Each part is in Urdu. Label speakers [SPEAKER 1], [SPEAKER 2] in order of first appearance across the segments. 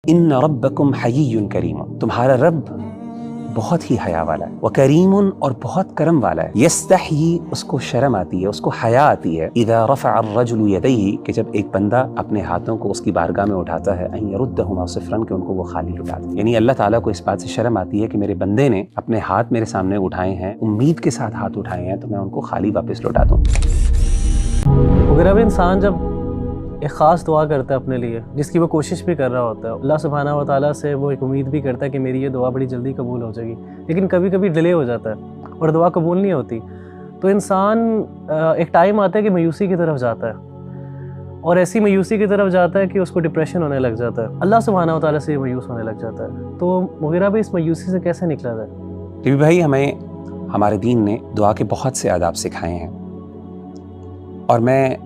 [SPEAKER 1] ان ربکم حیی کریم، تمہارا رب بہت ہی حیا والا ہے، وکریم اور بہت کرم والا ہے، یستحیی اس کو شرم آتی ہے، اس کو حیا آتی ہے، اذا رفع الرجل یدیہ کہ جب ایک بندہ اپنے ہاتھوں کو اس کی بارگاہ میں اٹھاتا ہے، ان یردہما صفرا کہ ان کو وہ خالی لوٹا دے، یعنی اللہ تعالیٰ کو اس بات سے شرم آتی ہے کہ میرے بندے نے اپنے ہاتھ میرے سامنے اٹھائے ہیں، امید کے ساتھ ہاتھ اٹھائے ہیں، تو میں ان کو خالی واپس لوٹا دوں۔
[SPEAKER 2] اگر اب انسان جب ایک خاص دعا کرتا ہے اپنے لیے جس کی وہ کوشش بھی کر رہا ہوتا ہے، اللہ سبحانہ و تعالیٰ سے وہ ایک امید بھی کرتا ہے کہ میری یہ دعا بڑی جلدی قبول ہو جائے گی، لیکن کبھی کبھی ڈیلے ہو جاتا ہے اور دعا قبول نہیں ہوتی، تو انسان ایک ٹائم آتا ہے کہ مایوسی کی طرف جاتا ہے، اور ایسی مایوسی کی طرف جاتا ہے کہ اس کو ڈپریشن ہونے لگ جاتا ہے، اللہ سبحانہ و تعالیٰ سے مایوس ہونے لگ جاتا ہے۔ تو مغیرہ بھی اس مایوسی سے کیسے نکلا جائے؟
[SPEAKER 1] ٹی وی بھائی، ہمیں ہمارے دین نے دعا کے بہت سے آداب سکھائے ہیں، اور میں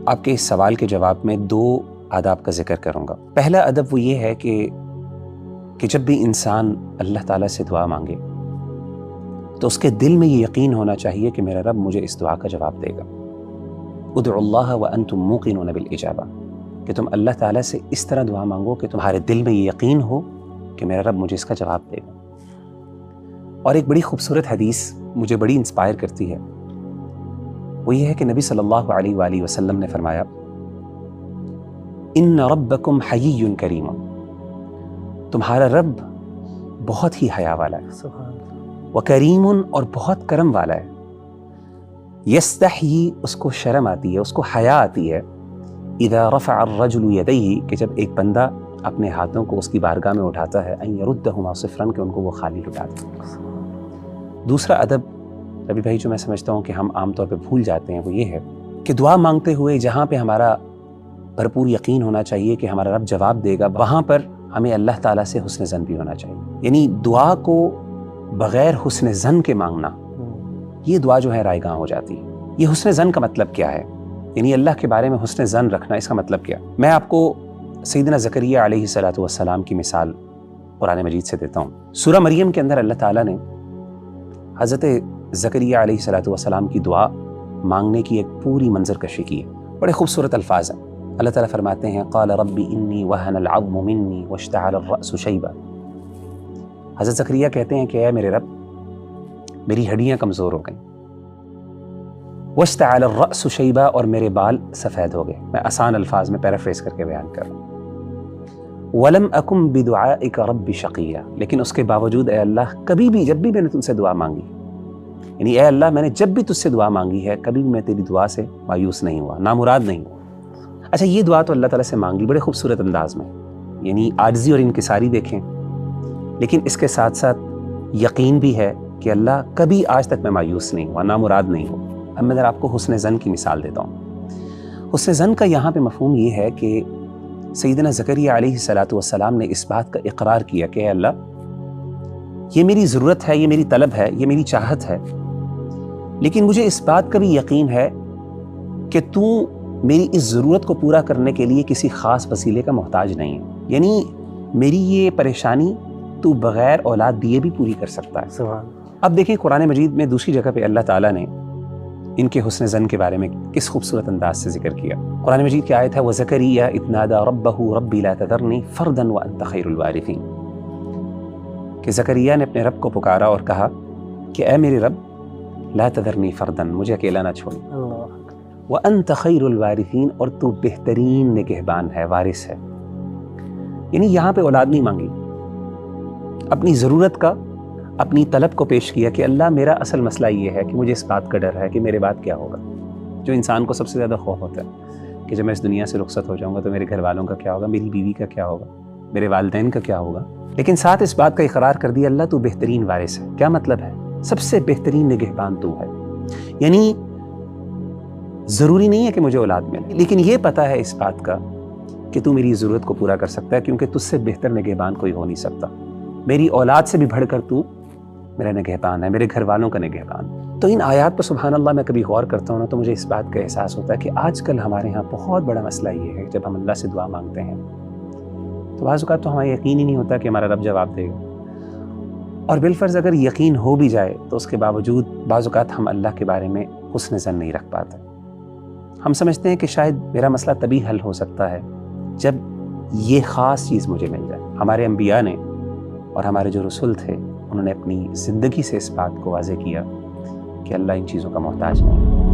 [SPEAKER 1] آپ کے اس سوال کے جواب میں 2 آداب کا ذکر کروں گا۔ پہلا ادب وہ یہ ہے کہ جب بھی انسان اللہ تعالیٰ سے دعا مانگے تو اس کے دل میں یہ یقین ہونا چاہیے کہ میرا رب مجھے اس دعا کا جواب دے گا۔ ادعوا اللہ وانتم موقنون بالاجابہ، کہ تم اللہ تعالیٰ سے اس طرح دعا مانگو کہ تمہارے دل میں یہ یقین ہو کہ میرا رب مجھے اس کا جواب دے گا۔ اور ایک بڑی خوبصورت حدیث مجھے بڑی انسپائر کرتی ہے، وہ یہ ہے کہ نبی صلی اللہ علیہ وآلہ وسلم نے فرمایا، ان ربکم حیی کریم، تمہارا رب بہت ہی حیا والا ہے،
[SPEAKER 2] سبحان اللہ،
[SPEAKER 1] وکریم اور بہت کرم والا ہے، یستحیی اس کو شرم آتی ہے، اس کو حیا آتی ہے، اذا رفع الرجل یدیہ کہ جب ایک بندہ اپنے ہاتھوں کو اس کی بارگاہ میں اٹھاتا ہے، ان یردہما صفرا کہ ان کو وہ خالی لوٹا دے۔ دوسرا ادب ربی بھائی جو میں سمجھتا ہوں کہ ہم عام طور پہ بھول جاتے ہیں، وہ یہ ہے کہ دعا مانگتے ہوئے جہاں پہ ہمارا بھرپور یقین ہونا چاہیے کہ ہمارا رب جواب دے گا، وہاں پر ہمیں اللہ تعالیٰ سے حسن ظن بھی ہونا چاہیے، یعنی دعا کو بغیر حسن ظن کے مانگنا، یہ دعا جو ہے رائے گاں ہو جاتی ہے۔ یہ حسن ظن کا مطلب کیا ہے؟ یعنی اللہ کے بارے میں حسن ظن رکھنا، اس کا مطلب کیا؟ میں آپ کو سیدنا زکریا علیہ السلام کی مثال قرآن مجید سے دیتا ہوں۔ سورہ مریم کے اندر اللہ تعالیٰ نے حضرت زکریا علیہ السلام کی دعا مانگنے کی ایک پوری منظر کشی کی ہے، بڑے خوبصورت الفاظ ہیں۔ اللہ تعالیٰ فرماتے ہیں، قال رب انی وہن العظم منی واشتعل الرأس شیبا، حضرت زکریا کہتے ہیں کہ اے میرے رب، میری ہڈیاں کمزور ہو گئیں، واشتعل الرأس شیبا اور میرے بال سفید ہو گئے۔ میں آسان الفاظ میں پیرافریز کر کے بیان کر رہا ہوں۔ ولم اکم بدعائک رب شقیا، لیکن اس کے باوجود اے اللہ کبھی بھی جب بھی میں نے تم سے دعا مانگی، یعنی اے اللہ میں نے جب بھی تجھ سے دعا مانگی ہے، کبھی بھی میں تیری دعا سے مایوس نہیں ہوا، نامراد نہیں ہوا۔ اچھا، یہ دعا تو اللہ تعالیٰ سے مانگی بڑے خوبصورت انداز میں، یعنی عاجزی اور انکساری دیکھیں، لیکن اس کے ساتھ ساتھ یقین بھی ہے کہ اللہ کبھی آج تک میں مایوس نہیں ہوا، نامراد نہیں ہوا۔ اب میں ذرا آپ کو حسن ظن کی مثال دیتا ہوں۔ حسن ظن کا یہاں پہ مفہوم یہ ہے کہ سیدنا زکریا علیہ السلام نے اس بات کا اقرار کیا کہ اے اللہ، یہ میری ضرورت ہے، یہ میری طلب ہے، یہ میری چاہت ہے، لیکن مجھے اس بات کا بھی یقین ہے کہ تو میری اس ضرورت کو پورا کرنے کے لیے کسی خاص وسیلے کا محتاج نہیں ہے، یعنی میری یہ پریشانی تو بغیر اولاد دیے بھی پوری کر سکتا ہے۔
[SPEAKER 2] سبحان۔
[SPEAKER 1] اب دیکھیں قرآن مجید میں دوسری جگہ پہ اللہ تعالیٰ نے ان کے حسن ظن کے بارے میں کس خوبصورت انداز سے ذکر کیا۔ قرآن مجید کی آیت ہے، وَزَكَرِيَّا إِذْ نَادَىٰ رَبَّهُ رَبِّ لَا تَذَرْنِي فَرْدًا وَأَنْتَ خَيْرُ الْوَارِثِينَ، کہ زکریا نے اپنے رب کو پکارا اور کہا کہ اے میرے رب، لا تذرنی فردن، مجھے اکیلا نہ چھوڑ، وَأَنْتَ خَيْرُ الْوَارِثِينَ اور تو بہترین نگہبان ہے، وارث ہے۔ یعنی یہاں پہ اولاد نہیں مانگی، اپنی ضرورت کا، اپنی طلب کو پیش کیا کہ اللہ میرا اصل مسئلہ یہ ہے کہ مجھے اس بات کا ڈر ہے کہ میرے بعد کیا ہوگا، جو انسان کو سب سے زیادہ خوف ہوتا ہے کہ جب میں اس دنیا سے رخصت ہو جاؤں گا تو میرے گھر والوں کا کیا ہوگا، میری بیوی کا کیا ہوگا، میرے والدین کا کیا ہوگا، لیکن ساتھ اس بات کا اقرار کر دیا اللہ تو بہترین وارث ہے۔ کیا مطلب ہے؟ سب سے بہترین نگہبان تو ہے، یعنی ضروری نہیں ہے کہ مجھے اولاد ملے، لیکن یہ پتہ ہے اس بات کا کہ تو میری ضرورت کو پورا کر سکتا ہے، کیونکہ تجھ سے بہتر نگہبان کوئی ہو نہیں سکتا، میری اولاد سے بھی بڑھ کر تو میرا نگہبان ہے، میرے گھر والوں کا نگہبان۔ تو ان آیات پر سبحان اللہ میں کبھی غور کرتا ہوں نا تو مجھے اس بات کا احساس ہوتا ہے کہ آج کل ہمارے ہاں بہت بڑا مسئلہ یہ ہے، جب ہم اللہ سے دعا مانگتے ہیں تو بعض اوقات تو ہمیں یقین ہی نہیں ہوتا کہ ہمارا رب جواب دے گا، اور بالفرض اگر یقین ہو بھی جائے تو اس کے باوجود بعض اوقات ہم اللہ کے بارے میں حسن ظن نہیں رکھ پاتے۔ ہم سمجھتے ہیں کہ شاید میرا مسئلہ تبھی حل ہو سکتا ہے جب یہ خاص چیز مجھے مل جائے. ہمارے انبیاء نے اور ہمارے جو رسول تھے انہوں نے اپنی زندگی سے اس بات کو واضح کیا کہ اللہ ان چیزوں کا محتاج نہیں ہے.